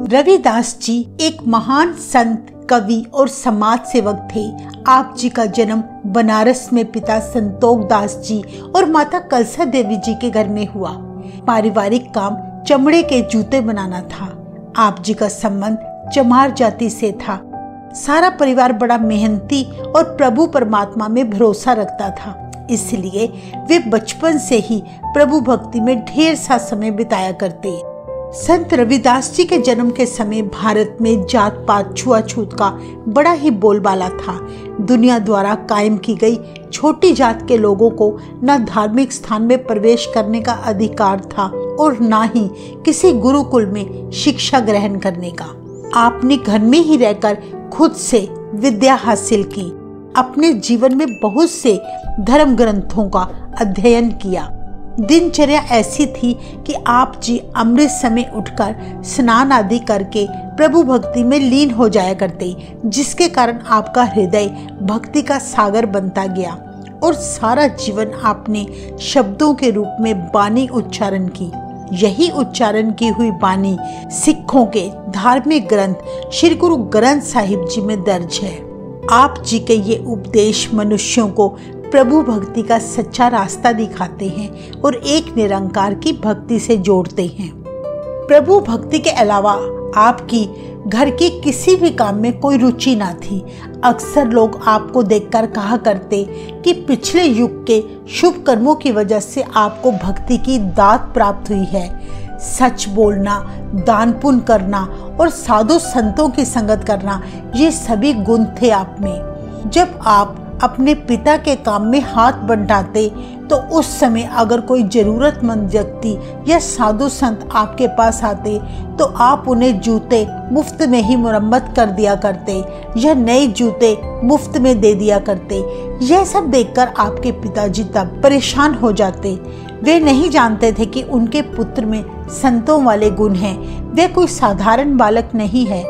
रविदास जी एक महान संत, कवि और समाज सेवक थे। आप जी का जन्म बनारस में पिता संतोख दास जी और माता कलसा देवी जी के घर में हुआ। पारिवारिक काम चमड़े के जूते बनाना था। आप जी का संबंध चमार जाति से था। सारा परिवार बड़ा मेहनती और प्रभु परमात्मा में भरोसा रखता था, इसलिए वे बचपन से ही प्रभु भक्ति में ढेर सा समय बिताया करते। संत रविदास जी के जन्म के समय भारत में जात पात छुआछूत का बड़ा ही बोलबाला था। दुनिया द्वारा कायम की गई छोटी जात के लोगों को न धार्मिक स्थान में प्रवेश करने का अधिकार था और न ही किसी गुरुकुल में शिक्षा ग्रहण करने का। आपने घर में ही रहकर खुद से विद्या हासिल की। अपने जीवन में बहुत से धर्म ग्रंथों का अध्ययन किया। दिनचर्या ऐसी थी कि आप जी अमृत समय उठकर स्नान आदि करके प्रभु भक्ति में लीन हो जाया करते, जिसके कारण आपका हृदय भक्ति का सागर बनता गया और सारा जीवन आपने शब्दों के रूप में बानी उच्चारण की। यही उच्चारण की हुई बानी सिखों के धार्मिक ग्रंथ श्री गुरु ग्रंथ साहिब जी में दर्ज है। आप जी के ये उपदेश मनुष्यों को प्रभु भक्ति का सच्चा रास्ता दिखाते हैं और एक निरंकार की भक्ति से जोड़ते हैं। प्रभु भक्ति के अलावा आपकी घर के किसी भी काम में कोई रुचि ना थी। अक्सर लोग आपको देखकर कहा करते कि पिछले युग के शुभ कर्मों की वजह से आपको भक्ति की दात प्राप्त हुई है। सच बोलना, दान पुण्य करना और साधु संतों की संगत करना, ये सभी गुण थे आप में। जब आप अपने पिता के काम में हाथ बंटाते तो उस समय अगर कोई जरूरतमंद व्यक्ति या साधु संत आपके पास आते तो आप उन्हें जूते मुफ्त में ही मुरम्मत कर दिया करते या नए जूते मुफ्त में दे दिया करते। यह सब देखकर आपके पिताजी तब परेशान हो जाते। वे नहीं जानते थे कि उनके पुत्र में संतों वाले गुण हैं। वे कोई साधारण बालक नहीं है।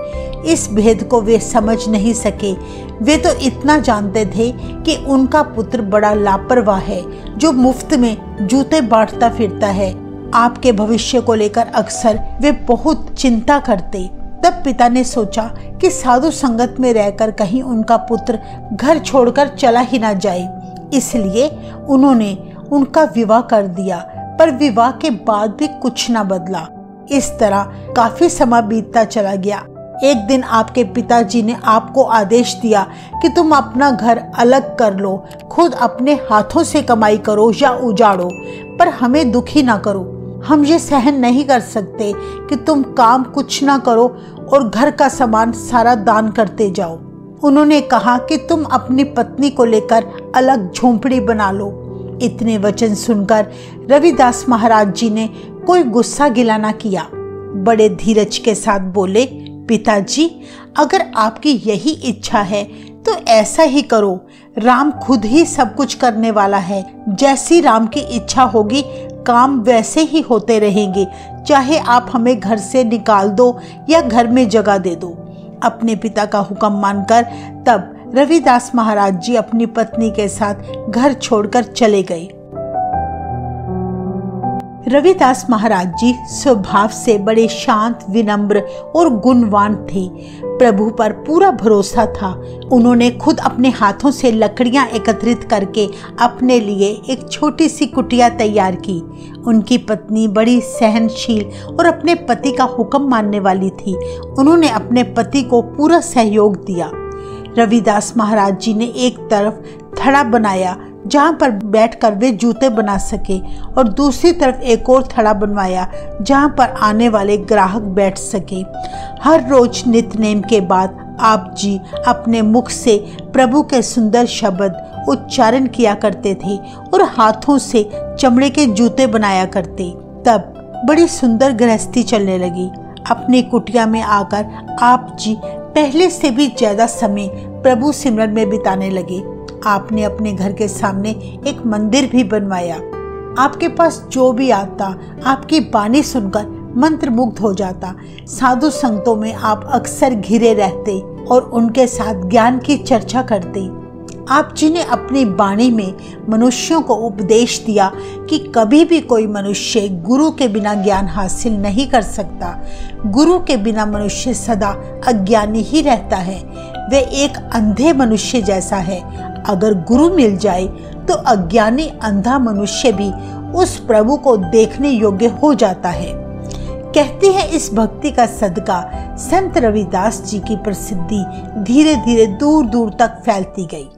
इस भेद को वे समझ नहीं सके। वे तो इतना जानते थे कि उनका पुत्र बड़ा लापरवाह है जो मुफ्त में जूते बांटता फिरता है। आपके भविष्य को लेकर अक्सर वे बहुत चिंता करते। तब पिता ने सोचा कि साधु संगत में रहकर कहीं उनका पुत्र घर छोड़कर चला ही ना जाए, इसलिए उन्होंने उनका विवाह कर दिया। पर विवाह के बाद भी कुछ ना बदला। इस तरह काफी समय बीतता चला गया। एक दिन आपके पिताजी ने आपको आदेश दिया कि तुम अपना घर अलग कर लो, खुद अपने हाथों से कमाई करो या उजाड़ो, पर हमें दुखी ना करो। हम ये सहन नहीं कर सकते कि तुम काम कुछ ना करो और घर का सामान सारा दान करते जाओ। उन्होंने कहा कि तुम अपनी पत्नी को लेकर अलग झोंपड़ी बना लो। इतने वचन सुनकर रविदास महाराज जी ने कोई गुस्सा गिला ना किया। बड़े धीरज के साथ बोले, पिताजी, अगर आपकी यही इच्छा है तो ऐसा ही करो। राम खुद ही सब कुछ करने वाला है। जैसी राम की इच्छा होगी काम वैसे ही होते रहेंगे, चाहे आप हमें घर से निकाल दो या घर में जगह दे दो। अपने पिता का हुक्म मानकर तब रविदास महाराज जी अपनी पत्नी के साथ घर छोड़कर चले गए। रविदास महाराज जी स्वभाव से बड़े शांत, विनम्र और गुणवान थे। प्रभु पर पूरा भरोसा था। उन्होंने खुद अपने हाथों से लकड़ियां एकत्रित करके अपने लिए एक छोटी सी कुटिया तैयार की। उनकी पत्नी बड़ी सहनशील और अपने पति का हुक्म मानने वाली थी। उन्होंने अपने पति को पूरा सहयोग दिया। रविदास महाराज जी ने एक तरफ थड़ा बनाया जहां पर बैठकर वे जूते बना सके और दूसरी तरफ एक और थड़ा बनवाया जहां पर आने वाले ग्राहक बैठ सके। हर रोज नित्य नेम के बाद आप जी अपने मुख से प्रभु के सुंदर शब्द उच्चारण किया करते थे और हाथों से चमड़े के जूते बनाया करते। तब बड़ी सुंदर गृहस्थी चलने लगी। अपनी कुटिया में आकर आप जी पहले से भी ज्यादा समय प्रभु सिमरन में बिताने लगे। आपने अपने घर के सामने एक मंदिर भी बनवाया। आपके पास जो भी आता आपकी बानी सुनकर मंत्रमुग्ध हो जाता। साधु संतों में आप अक्सर घिरे रहते और उनके साथ ज्ञान की चर्चा करते। आप जी ने अपनी वाणी में मनुष्यों को उपदेश दिया कि कभी भी कोई मनुष्य गुरु के बिना ज्ञान हासिल नहीं कर सकता। गुरु के बिना मनुष्य सदा अज्ञानी ही रहता है। वे एक अंधे मनुष्य जैसा है। अगर गुरु मिल जाए तो अज्ञानी अंधा मनुष्य भी उस प्रभु को देखने योग्य हो जाता है। कहते हैं इस भक्ति का सदका संत रविदास जी की प्रसिद्धि धीरे धीरे दूर दूर तक फैलती गई।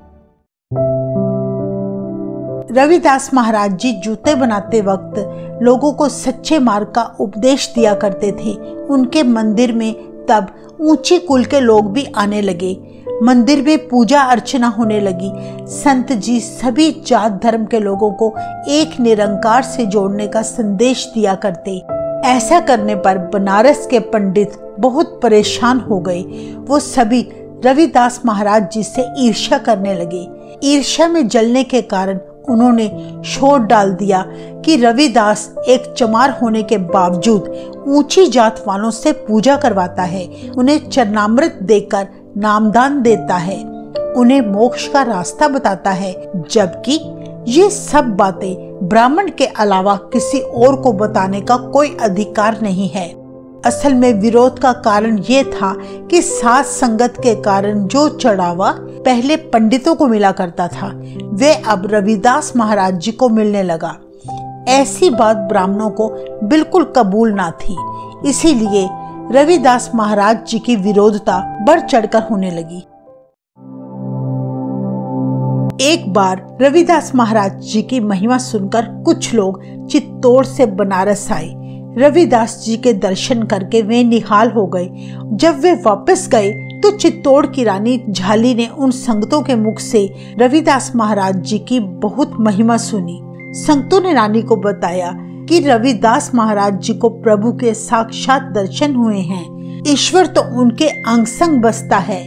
रविदास महाराज जी जूते बनाते वक्त लोगों को सच्चे मार्ग का उपदेश दिया करते थे। उनके मंदिर में तब ऊंची कुल के लोग भी आने लगे। मंदिर में पूजा अर्चना होने लगी। संत जी सभी जात धर्म के लोगों को एक निरंकार से जोड़ने का संदेश दिया करते। ऐसा करने पर बनारस के पंडित बहुत परेशान हो गए। वो सभी रविदास महाराज जी से ईर्ष्या करने लगे। ईर्ष्या में जलने के कारण उन्होंने शोर डाल दिया कि रविदास एक चमार होने के बावजूद ऊंची जात वालों से पूजा करवाता है, उन्हें चरणामृत देकर नामदान देता है, उन्हें मोक्ष का रास्ता बताता है, जबकि ये सब बातें ब्राह्मण के अलावा किसी और को बताने का कोई अधिकार नहीं है। असल में विरोध का कारण ये था कि साथ संगत के कारण जो चढ़ावा पहले पंडितों को मिला करता था वे अब रविदास महाराज जी को मिलने लगा। ऐसी बात ब्राह्मणों को बिल्कुल कबूल ना थी। इसीलिए रविदास महाराज जी की विरोधता बढ़ चढ़कर होने लगी। एक बार रविदास महाराज जी की महिमा सुनकर कुछ लोग चित्तौड़ से बनारस आए। रविदास जी के दर्शन करके वे निहाल हो गए। जब वे वापस गए तो चित्तौड़ की रानी झाली ने उन संगतों के मुख से रविदास महाराज जी की बहुत महिमा सुनी। संगतों ने रानी को बताया कि रविदास महाराज जी को प्रभु के साक्षात दर्शन हुए हैं। ईश्वर तो उनके अंग संग बसता है।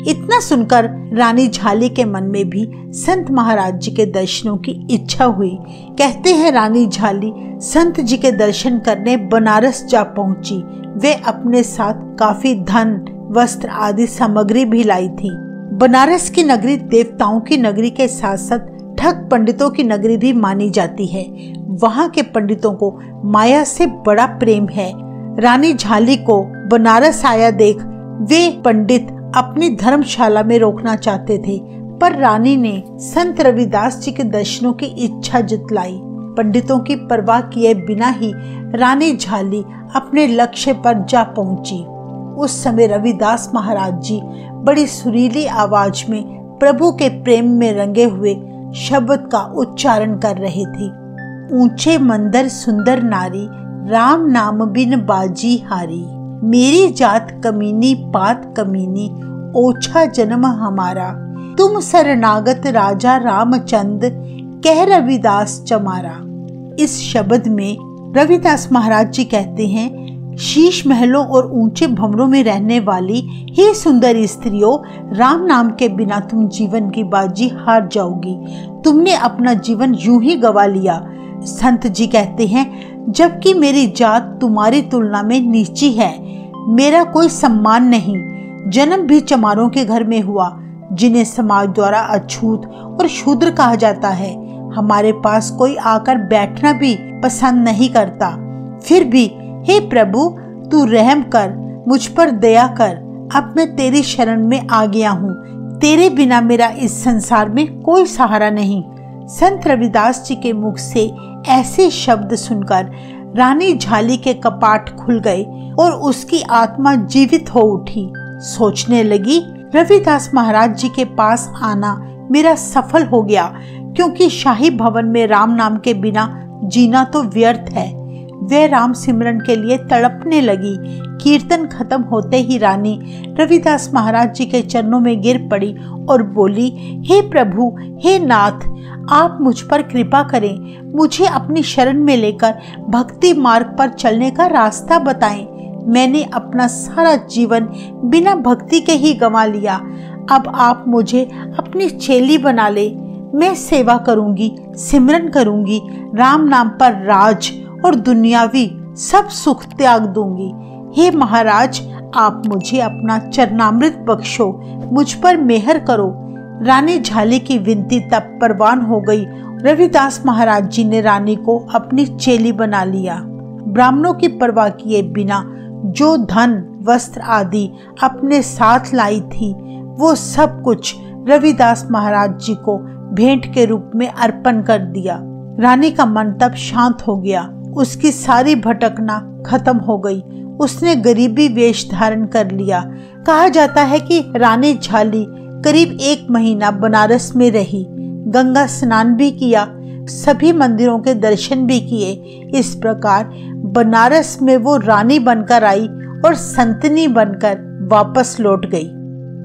इतना सुनकर रानी झाली के मन में भी संत महाराज जी के दर्शनों की इच्छा हुई। कहते हैं रानी झाली संत जी के दर्शन करने बनारस जा पहुंची। वे अपने साथ काफी धन, वस्त्र आदि सामग्री भी लाई थी। बनारस की नगरी देवताओं की नगरी के साथ साथ ठग पंडितों की नगरी भी मानी जाती है। वहाँ के पंडितों को माया से बड़ा प्रेम है। रानी झाली को बनारस आया देख वे पंडित अपनी धर्मशाला में रोकना चाहते थे, पर रानी ने संत रविदास जी के दर्शनों की इच्छा जतलाई। पंडितों की परवाह किए बिना ही रानी झाली अपने लक्ष्य पर जा पहुंची। उस समय रविदास महाराज जी बड़ी सुरीली आवाज में प्रभु के प्रेम में रंगे हुए शब्द का उच्चारण कर रहे थे। ऊंचे मंदिर सुंदर नारी, राम नाम बिन बाजी हारी, मेरी जात कमीनी पात कमीनी, ओछा जन्म हमारा, तुम शरणागत राजा रामचंद, कह रविदास चमारा। इस शब्द में रविदास महाराज जी कहते हैं, शीश महलों और ऊंचे भंवरों में रहने वाली हे सुंदर स्त्रियों, राम नाम के बिना तुम जीवन की बाजी हार जाओगी। तुमने अपना जीवन यूं ही गवा लिया। संत जी कहते हैं, जबकि मेरी जात तुम्हारी तुलना में नीची है, मेरा कोई सम्मान नहीं। जन्म भी चमारों के घर में हुआ, जिन्हें समाज द्वारा अछूत और शूद्र कहा जाता है। हमारे पास कोई आकर बैठना भी पसंद नहीं करता। फिर भी हे प्रभु, तू रहम कर, मुझ पर दया कर। अब मैं तेरी शरण में आ गया हूँ। तेरे बिना मेरा इस संसार में कोई सहारा नहीं। संत रविदास जी के मुख से ऐसे शब्द सुनकर रानी झाली के कपाट खुल गए और उसकी आत्मा जीवित हो उठी। सोचने लगी, रविदास महाराज जी के पास आना मेरा सफल हो गया, क्योंकि शाही भवन में राम नाम के बिना जीना तो व्यर्थ है। वे राम सिमरन के लिए तड़पने लगी। कीर्तन खत्म होते ही रानी रविदास महाराज जी के चरणों में गिर पड़ी और बोली, हे प्रभु, हे नाथ, आप मुझ पर कृपा करें। मुझे अपनी शरण में लेकर भक्ति मार्ग पर चलने का रास्ता बताएं। मैंने अपना सारा जीवन बिना भक्ति के ही गंवा लिया। अब आप मुझे अपनी चेली बना ले। मैं सेवा करूंगी, सिमरन करूंगी, राम नाम पर राज और दुनियावी सब सुख त्याग दूंगी। हे महाराज, आप मुझे अपना चरणामृत बख्शो, मुझ पर मेहर करो। रानी झाली की विनती तब परवान हो गई। रविदास महाराज जी ने रानी को अपनी चेली बना लिया। ब्राह्मणों की परवाह किए बिना जो धन वस्त्र आदि अपने साथ लाई थी, वो सब कुछ रविदास महाराज जी को भेंट के रूप में अर्पण कर दिया। रानी का मन तब शांत हो गया। उसकी सारी भटकना खत्म हो गई। उसने गरीबी वेश धारण कर लिया। कहा जाता है कि रानी झाली करीब 1 महीना बनारस में रही। गंगा स्नान भी किया, सभी मंदिरों के दर्शन भी किए। इस प्रकार बनारस में वो रानी बनकर आई और संतनी बनकर वापस लौट गई।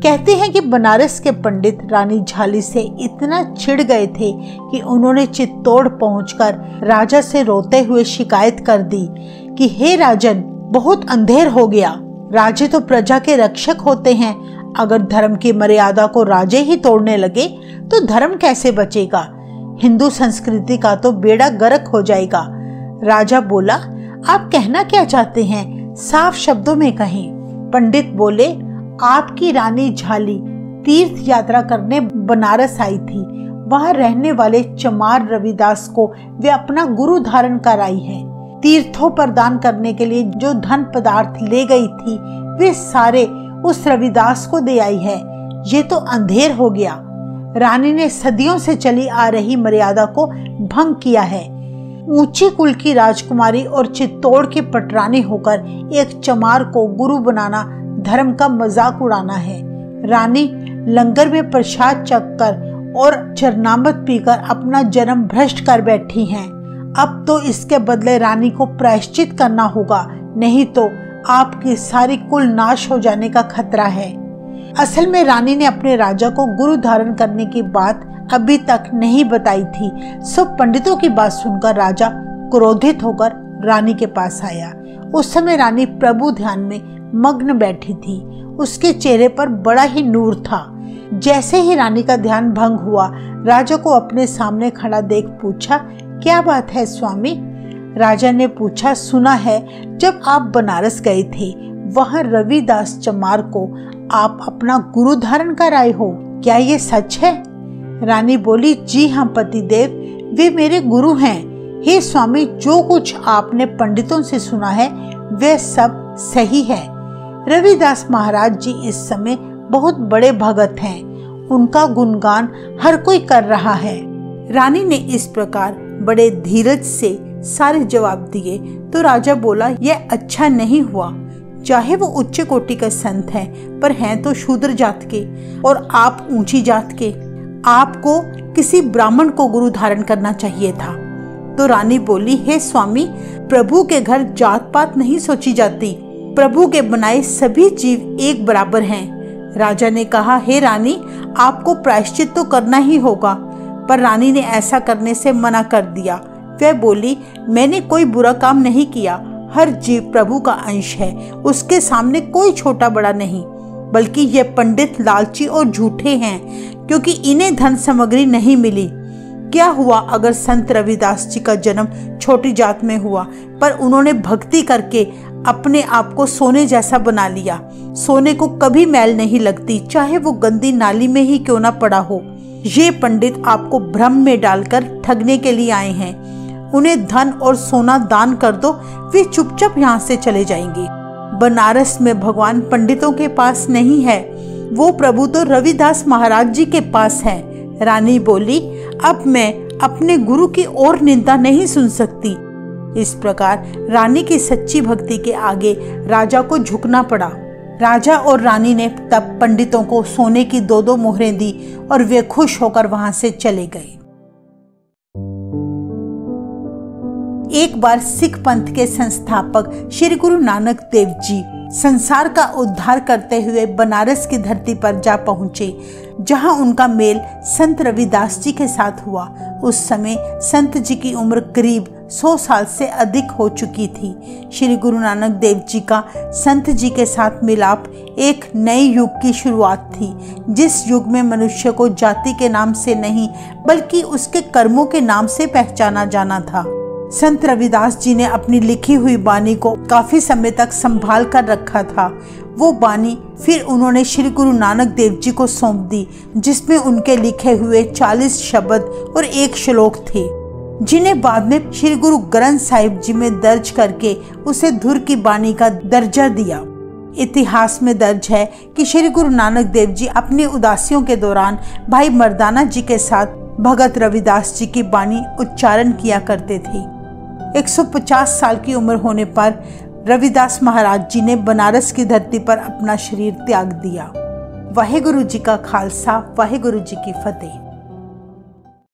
कहते हैं कि बनारस के पंडित रानी झाली से इतना चिढ़ गए थे कि उन्होंने चित्तौड़ पहुंचकर राजा से रोते हुए शिकायत कर दी कि हे राजन, बहुत अंधेर हो गया। राजे तो प्रजा के रक्षक होते हैं। अगर धर्म की मर्यादा को राजे ही तोड़ने लगे तो धर्म कैसे बचेगा? हिंदू संस्कृति का तो बेड़ा गर्क हो जाएगा। राजा बोला, आप कहना क्या चाहते हैं? साफ शब्दों में कहें। पंडित बोले, आपकी रानी झाली तीर्थ यात्रा करने बनारस आई थी। वहां रहने वाले चमार रविदास को वे अपना गुरु धारण कराई है। तीर्थों पर दान करने के लिए जो धन पदार्थ ले गई थी, वे सारे उस रविदास को दे आई है। ये तो अंधेर हो गया। रानी ने सदियों से चली आ रही मर्यादा को भंग किया है। ऊंची कुल की राजकुमारी और चित्तौड़ की पटरानी होकर एक चमार को गुरु बनाना धर्म का मजाक उड़ाना है। रानी लंगर में प्रसाद चखकर और चरनामत पीकर अपना जन्म भ्रष्ट कर बैठी हैं। अब तो इसके बदले रानी को प्रायश्चित करना होगा, नहीं तो आपकी सारी कुल नाश हो जाने का खतरा है। असल में रानी ने अपने राजा को गुरु धारण करने की बात अभी तक नहीं बताई थी। सब पंडितों की बात सुनकर राजा क्रोधित होकर रानी के पास आया। उस समय रानी प्रभु ध्यान में मग्न बैठी थी। उसके चेहरे पर बड़ा ही नूर था। जैसे ही रानी का ध्यान भंग हुआ, राजा को अपने सामने खड़ा देख पूछा, क्या बात है स्वामी? राजा ने पूछा, सुना है जब आप बनारस गए थे, वहां रविदास चमार को आप अपना गुरु धारण कर आए हो, क्या ये सच है? रानी बोली, जी हाँ पतिदेव, वे मेरे गुरु हैं। हे स्वामी, जो कुछ आपने पंडितों से सुना है वे सब सही है। रविदास महाराज जी इस समय बहुत बड़े भगत हैं। उनका गुणगान हर कोई कर रहा है। रानी ने इस प्रकार बड़े धीरज से सारे जवाब दिए तो राजा बोला, यह अच्छा नहीं हुआ। चाहे वो उच्च कोटि के संत हैं, पर हैं तो शूद्र जात के और आप ऊंची जात के। आपको किसी ब्राह्मण को गुरु धारण करना चाहिए था। तो रानी बोली, हे स्वामी, प्रभु के घर जात पात नहीं सोची जाती। प्रभु के बनाए सभी जीव एक बराबर हैं। राजा ने कहा, हे रानी, आपको प्रायश्चित तो करना ही होगा। पर रानी ने ऐसा करने से मना कर दिया। वह बोली, मैंने कोई बुरा काम नहीं किया। हर जीव प्रभु का अंश है, उसके सामने कोई छोटा बड़ा नहीं। बल्कि ये पंडित लालची और झूठे हैं, क्योंकि इन्हें धन सामग्री नहीं मिली। क्या हुआ अगर संत रविदास जी का जन्म छोटी जात में हुआ, पर उन्होंने भक्ति करके अपने आप को सोने जैसा बना लिया। सोने को कभी मैल नहीं लगती, चाहे वो गंदी नाली में ही क्यों ना पड़ा हो। ये पंडित आपको भ्रम में डालकर ठगने के लिए आए हैं। उन्हें धन और सोना दान कर दो, वे चुपचाप यहाँ से चले जाएंगे। बनारस में भगवान पंडितों के पास नहीं है, वो प्रभु तो रविदास महाराज जी के पास है। रानी बोली, अब मैं अपने गुरु की और निंदा नहीं सुन सकती। इस प्रकार रानी की सच्ची भक्ति के आगे राजा को झुकना पड़ा। राजा और रानी ने तब पंडितों को सोने की 2-2 मोहरें दी और वे खुश होकर वहां से चले गए। एक बार सिख पंथ के संस्थापक श्री गुरु नानक देव जी संसार का उद्धार करते हुए बनारस की धरती पर जा पहुंचे, जहां उनका मेल संत रविदास जी के साथ हुआ। उस समय संत जी की उम्र करीब 100 साल से अधिक हो चुकी थी। श्री गुरु नानक देव जी का संत जी के साथ मिलाप एक नए युग की शुरुआत थी, जिस युग में मनुष्य को जाति के नाम से नहीं बल्कि उसके कर्मों के नाम से पहचाना जाना था। संत रविदास जी ने अपनी लिखी हुई बानी को काफी समय तक संभाल कर रखा था। वो बानी फिर उन्होंने श्री गुरु नानक देव जी को सौंप दी, जिसमें उनके लिखे हुए 40 शब्द और 1 श्लोक थे, जिन्हें बाद में श्री गुरु ग्रंथ साहिब जी में दर्ज करके उसे धुर की बानी का दर्जा दिया। इतिहास में दर्ज है कि श्री गुरु नानक देव जी अपनी उदासियों के दौरान भाई मर्दाना जी के साथ भगत रविदास जी की बानी उच्चारण किया करते थे। 150 साल की उम्र होने पर रविदास महाराज जी ने बनारस की धरती पर अपना शरीर त्याग दिया। वाहेगुरु जी का खालसा, वाहेगुरु जी की फतेह।